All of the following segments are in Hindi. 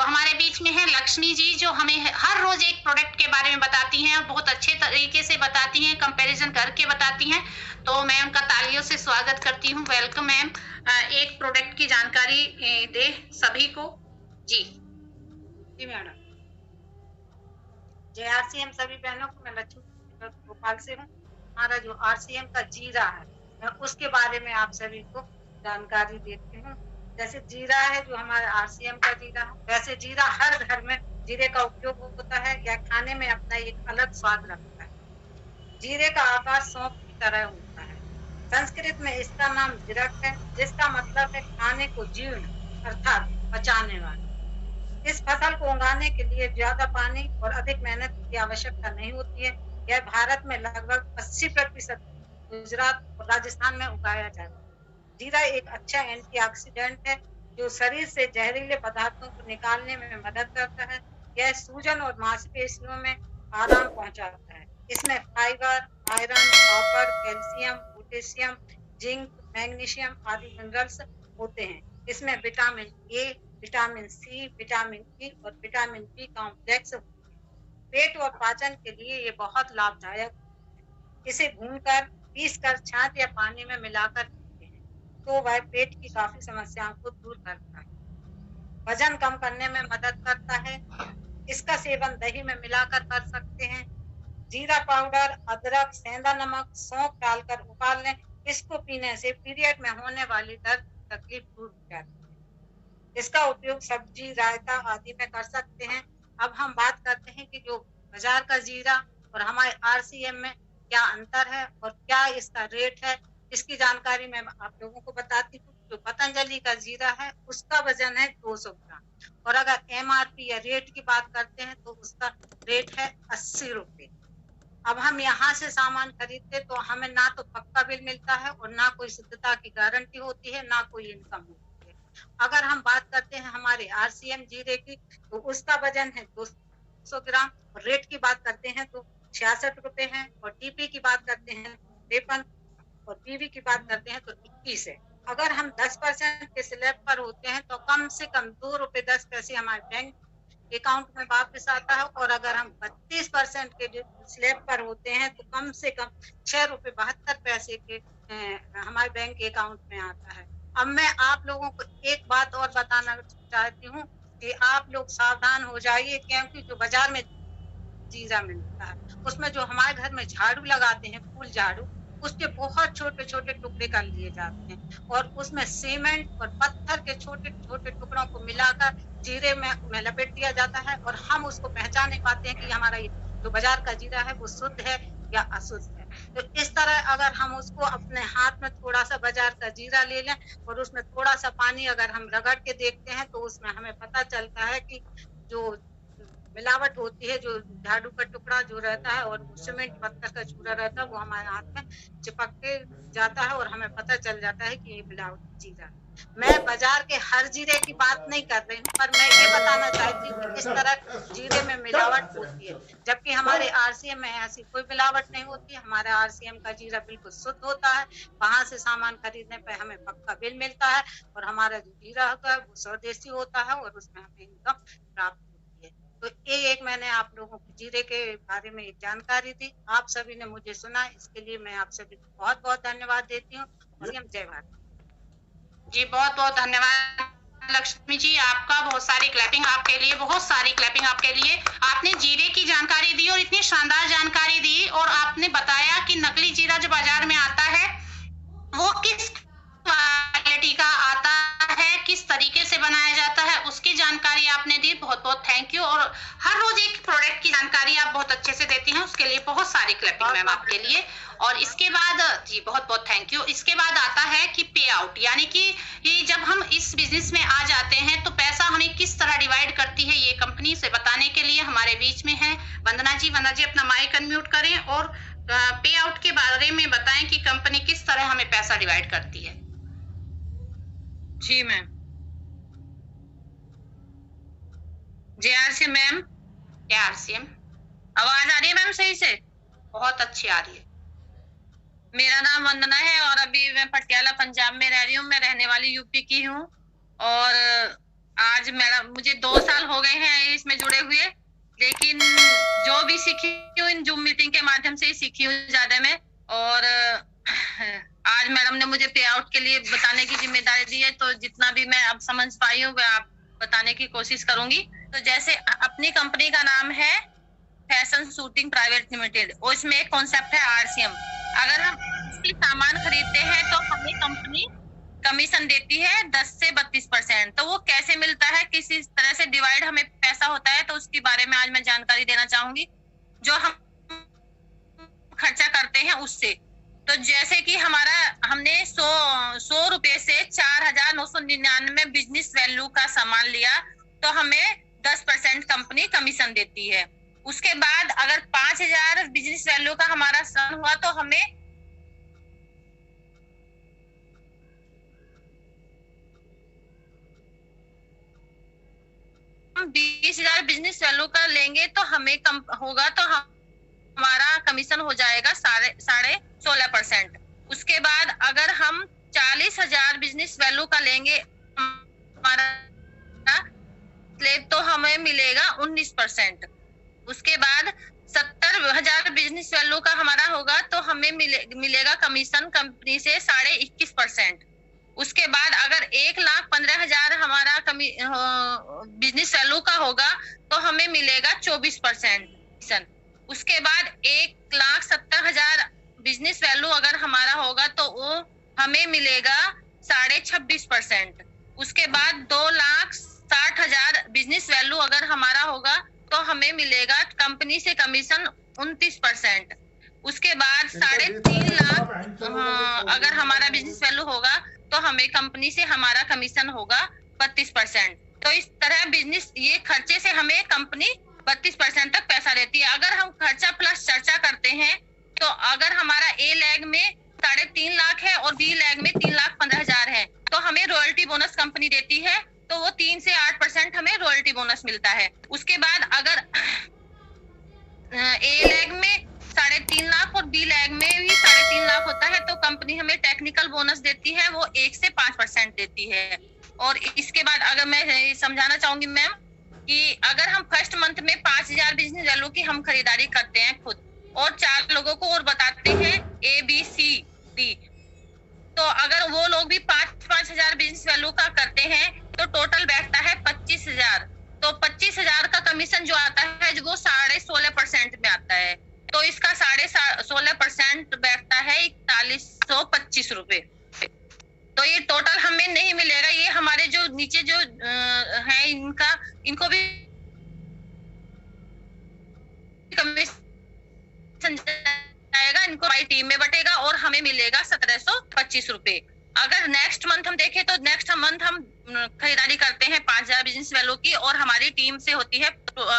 हमारे बीच में है लक्ष्मी जी, जो हमें हर रोज एक प्रोडक्ट के बारे में बताती हैं और बहुत अच्छे तरीके से बताती हैं, कंपैरिजन करके बताती हैं। तो मैं उनका तालियों से स्वागत करती हूँ। Welcome ma'am. एक प्रोडक्ट की जानकारी दे सभी को। जी जी मैडम। जय आरसीएम सभी बहनों को। मैं लक्ष्मी भोपाल से हूँ। हमारा जो आरसीएम का जीरा है, मैं उसके बारे में आप सभी को जानकारी देती हूँ। जैसे जीरा है जो हमारा आरसीएम का जीरा है, वैसे जीरा हर घर में जीरे का उपयोग होता है या खाने में अपना एक अलग स्वाद रखता है। जीरे का आकार सौंफ की तरह होता है। संस्कृत में इसका नाम जीरक है, जिसका मतलब है खाने को जीर्ण अर्थात पचाने वाला। इस फसल को उगाने के लिए ज्यादा पानी और अधिक मेहनत की आवश्यकता नहीं होती है। यह भारत में लगभग 80% गुजरात और राजस्थान में उगाया जाता है। जीरा एक अच्छा एंटीऑक्सीडेंट है जो शरीर से जहरीले पदार्थों को निकालने में मदद करता है। यह सूजन और मांसपेशियों में आराम पहुंचाता है। इसमें fibre, iron, copper, calcium, potassium, zinc, magnesium आदि मिनरल्स होते हैं। इसमें vitamin A, vitamin C, vitamin E और विटामिन बी कॉम्प्लेक्स होते हैं। पेट और पाचन के लिए ये बहुत लाभदायक। इसे भूनकर, पीसकर, छाछ या पानी में मिलाकर पीते हैं तो वह पेट की काफी समस्याओं को दूर करता है। वजन कम करने में मदद करता है। इसका सेवन दही में मिलाकर कर सकते हैं। जीरा पाउडर, अदरक, सेंधा नमक, सौंफ डालकर उबाल लें। इसको पीने से पीरियड में होने वाली दर्द तकलीफ दूर हो जाती है। इसका उपयोग सब्जी, रायता आदि में कर सकते हैं। अब हम बात करते हैं कि जो बाजार का जीरा और हमारे आरसीएम में क्या अंतर है और क्या इसका रेट है। इसकी जानकारी मैं आप लोगों को बताती हूँ। जो पतंजलि का जीरा है उसका वजन है 200 ग्राम और अगर एमआरपी या रेट की बात करते हैं तो उसका रेट है 80 रुपए। अब हम यहाँ से सामान खरीदते तो हमें ना तो पक्का बिल मिलता है और ना कोई शुद्धता की गारंटी होती है, ना कोई इनकम होती है। अगर हम बात करते हैं हमारे आरसीएम जीरे की तो उसका वजन है 200 ग्राम और रेट की बात करते हैं तो 66 रुपए है और टीपी की बात करते हैं 53 और पीवी की बात करते हैं तो 21 है। अगर हम 10% के स्लैब पर होते हैं तो कम से कम 2 रुपए 10 पैसे हमारे बैंक अकाउंट में वापस आता है और अगर हम 32% के स्लैब पर होते हैं तो कम से कम 6 रुपए 72 पैसे के हमारे बैंक अकाउंट में आता है। अब मैं आप लोगों को एक बात और बताना चाहती हूँ कि आप लोग सावधान हो जाइए, क्योंकि जो बाजार में जीरा मिलता है उसमें जो हमारे घर में झाड़ू लगाते हैं, फूल झाड़ू, उसके बहुत छोटे छोटे टुकड़े कर लिए जाते हैं और उसमें सीमेंट और पत्थर के छोटे छोटे टुकड़ों को मिलाकर जीरे में लपेट दिया जाता है और हम उसको पहचान नहीं पाते हैं कि हमारा ये जो बाजार का जीरा है वो शुद्ध है या अशुद्ध है। तो इस तरह अगर हम उसको अपने हाथ में थोड़ा सा बाजार का जीरा ले लें और उसमें थोड़ा सा पानी अगर हम रगड़ के देखते हैं तो उसमें हमें पता चलता है कि जो मिलावट होती है, जो झाड़ू का टुकड़ा जो रहता है और सीमेंट पत्थर का चूरा रहता है वो हमारे हाथ में चिपक के जाता है और हमें पता चल जाता है कि ये मिलावटी जीरा है। मैं बाजार के हर जीरे की बात नहीं कर रही हूँ, पर मैं ये बताना चाहती हूँ कि इस तरह जीरे में मिलावट होती है, जबकि हमारे आरसीएम में ऐसी कोई मिलावट नहीं होती। हमारा आरसीएम का जीरा बिल्कुल शुद्ध होता है। वहां से सामान खरीदने पे हमें पक्का बिल मिलता है और हमारा जो जीरा होता है वो स्वदेशी होता है और उसमें हमें इनकम प्राप्त होती है। तो ये एक मैंने आप लोगों को जीरे के बारे में एक जानकारी दी। आप सभी ने मुझे सुना, इसके लिए मैं आप सभी को बहुत बहुत धन्यवाद देती हूँ और जय भारत। जी बहुत बहुत धन्यवाद लक्ष्मी जी, आपका बहुत सारी क्लैपिंग आपके लिए, बहुत सारी क्लैपिंग आपके लिए। आपने जीरे की जानकारी दी और इतनी शानदार जानकारी दी और आपने बताया कि नकली जीरा जो बाजार में आता है वो किस क्वालिटी का आता है, किस तरीके से बनाया जाता है, उसकी जानकारी आपने दी। बहुत बहुत थैंक यू। और हर रोज एक प्रोडक्ट की जानकारी आप बहुत अच्छे से देती हैं, उसके लिए बहुत सारी क्लिपिंग मैम आपके लिए। और इसके बाद जी बहुत बहुत थैंक यू। इसके बाद आता है कि पे आउट, यानी कि ये जब हम इस बिजनेस में आ जाते हैं तो पैसा हमें किस तरह डिवाइड करती है ये कंपनी, से बताने के लिए हमारे बीच में है वंदना जी। वंदना जी अपना माइक अनम्यूट करें और पे आउट के बारे में बताएं कि कंपनी किस तरह हमें पैसा डिवाइड करती है। जी मैम। JRC ma'am. जेआरसीएम आवाज आ रही है मैम सही से? बहुत अच्छी आ रही है। मेरा नाम वंदना है और अभी मैं पटियाला पंजाब में रह रही हूँ। मैं रहने वाली यूपी की हूँ और आज मैडम मुझे 2 साल हो सीखी हूँ ज्यादा मैं। और आज मैडम ने मुझे पे आउट के लिए बताने की जिम्मेदारी दी है, तो जितना भी मैं अब समझ पाई हूँ वह आप बताने की कोशिश करूंगी। तो जैसे अपनी कंपनी का नाम है फैशन शूटिंग प्राइवेट लिमिटेड, और इसमें एक कॉन्सेप्ट है RCM। अगर हम इसकी सामान खरीदते हैं तो हमें कंपनी कमीशन देती है 10 से 32%। तो वो कैसे मिलता है, किस तरह से डिवाइड हमें पैसा होता है, तो उसके बारे में आज मैं जानकारी देना चाहूंगी। जो हम खर्चा करते हैं उससे, तो जैसे कि हमने 100 रुपए से 4,999 बिजनेस वैल्यू का सामान लिया तो हमें 10% कंपनी कमीशन देती है। उसके बाद अगर 5,000 बिजनेस वैल्यू का हमारा सामान हुआ तो हमें 20,000 बिजनेस वैल्यू का लेंगे तो हमें होगा तो हमारा कमीशन हो जाएगा 16.5%। उसके बाद अगर हम 40,000 बिजनेस वैल्यू का लेंगे हमारा तो हमें मिलेगा 19%। उसके बाद 70,000 बिजनेस वैल्यू का हमारा होगा तो हमें मिलेगा कमीशन कंपनी से 21.5%। उसके बाद अगर 1,15,000 हमारा बिजनेस वैल्यू का होगा तो हमें मिलेगा 24%। उसके बाद 1,70,000 बिजनेस वैल्यू अगर हमारा होगा तो वो हमें मिलेगा 26.5%। उसके बाद 2,60,000 बिजनेस वैल्यू अगर हमारा होगा तो हमें मिलेगा कंपनी से कमीशन 29%। उसके बाद 3.5 लाख अगर हमारा बिजनेस वैल्यू होगा तो हमें कंपनी से हमारा कमीशन होगा 32%। तो इस तरह बिजनेस ये खर्चे से हमें कंपनी 32% तक पैसा देती है। अगर हम खर्चा प्लस चर्चा करते हैं तो अगर हमारा A लैग में 3.5 लाख है और B लैग में 3,15,000 है तो हमें रॉयल्टी बोनस कंपनी देती है, तो वो 3 से 8% हमें रॉयल्टी बोनस मिलता है। उसके बाद अगर A लैग में 3.5 लाख और B लैग में भी 3.5 लाख होता है तो कंपनी हमें टेक्निकल बोनस देती है, वो 1 से 5% देती है। और इसके बाद अगर मैं समझाना चाहूंगी मैम कि अगर हम फर्स्ट मंथ में 5,000 बिजनेस वैल्यू की हम खरीदारी करते हैं खुद और 4 लोगों को और बताते हैं ABCD, तो अगर वो लोग भी 5,000 बिजनेस वैल्यू का करते हैं तो टोटल बैठता है 25,000। तो 25,000 का कमीशन जो आता है वो 16.5% में आता है, तो इसका 16.5% बैठता है 4,125 रुपए। तो ये टोटल हमें नहीं मिलेगा, ये हमारे जो नीचे जो है इनको भी कमीशन जाएगा, इनको हमारी टीम में बटेगा और हमें मिलेगा 1,725 रुपए। अगर नेक्स्ट मंथ हम देखें तो नेक्स्ट मंथ हम खरीदारी करते हैं 5,000 बिजनेस वैल्यू की और हमारी टीम से होती है,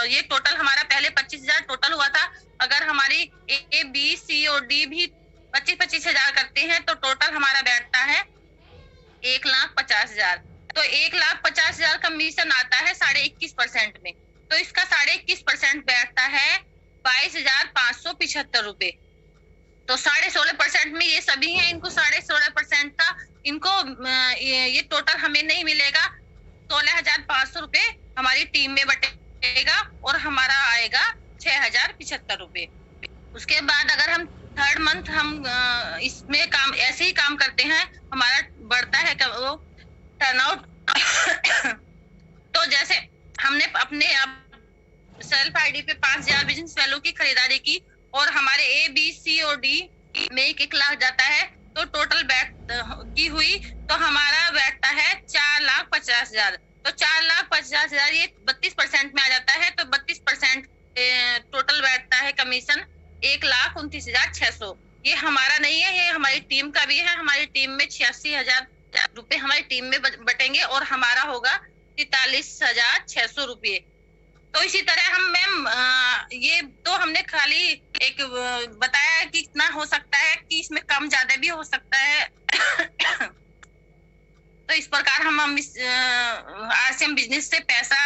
ये टोटल हमारा पहले 25,000 टोटल हुआ था। अगर हमारी A, B, C और D भी 25,000 करते हैं तो टोटल हमारा बैठता है 1,50,000। तो 1,50,000 कमीशन आता है 21.5% में, तो इसका 21.5% बैठता है 22,575 रुपए। तो 16.5% में ये सभी हैं, इनको 16.5% का इनको ये टोटल हमें नहीं मिलेगा। 16,500 रुपए हमारी टीम में बटेगा और हमारा आएगा 6,075 रुपए। उसके बाद अगर हम थर्ड मंथ हम इसमें काम ऐसे ही काम करते हैं, हमारा बढ़ता है वो टर्नआउट। तो जैसे हमने अपने सेल्फ आईडी पे 5,000 बिजनेस वैल्यू की खरीदारी की और हमारे A, B, C और D में 1 लाख जाता है, तो टोटल बैठ की हुई तो हमारा बैठता है 4,50,000। तो 4,50,000 ये 32% में आ जाता है, तो 32% टोटल बैठता है कमीशन 1,29,600। ये हमारा नहीं है, ये हमारी टीम का भी है। हमारी टीम में 86,000 रुपए हमारी टीम में बटेंगे और हमारा होगा 43,600 रुपये। तो इसी तरह हम मैम ये तो हमने खाली एक बताया कि कितना हो सकता है कि इसमें कम ज्यादा भी हो सकता है। तो इस प्रकार हम इस RCM बिजनेस से पैसा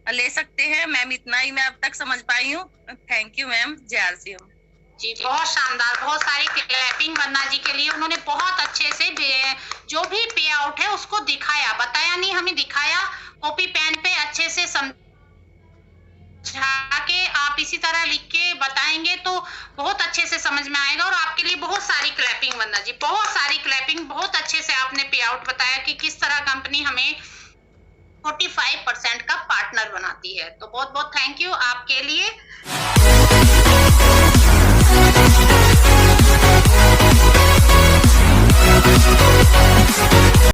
ले सकते हैं। मैम इतना ही मैं अब तक समझ पाई हूँ। Thank you ma'am. जय RCM। जी बहुत शानदार, बहुत सारी क्लैपिंग वंदना जी के लिए। उन्होंने बहुत अच्छे से जो भी पे आउट है उसको दिखाया, बताया नहीं, हमें दिखाया, कॉपी पेन पे अच्छे से समझा के आप इसी तरह लिख के बताएंगे तो बहुत अच्छे से समझ में आएगा। और आपके लिए बहुत सारी क्लैपिंग वंदना जी, बहुत सारी क्लैपिंग। बहुत अच्छे से आपने पे आउट बताया कि किस तरह कंपनी हमें 45% का पार्टनर बनाती है। तो बहुत बहुत थैंक यू आपके लिए।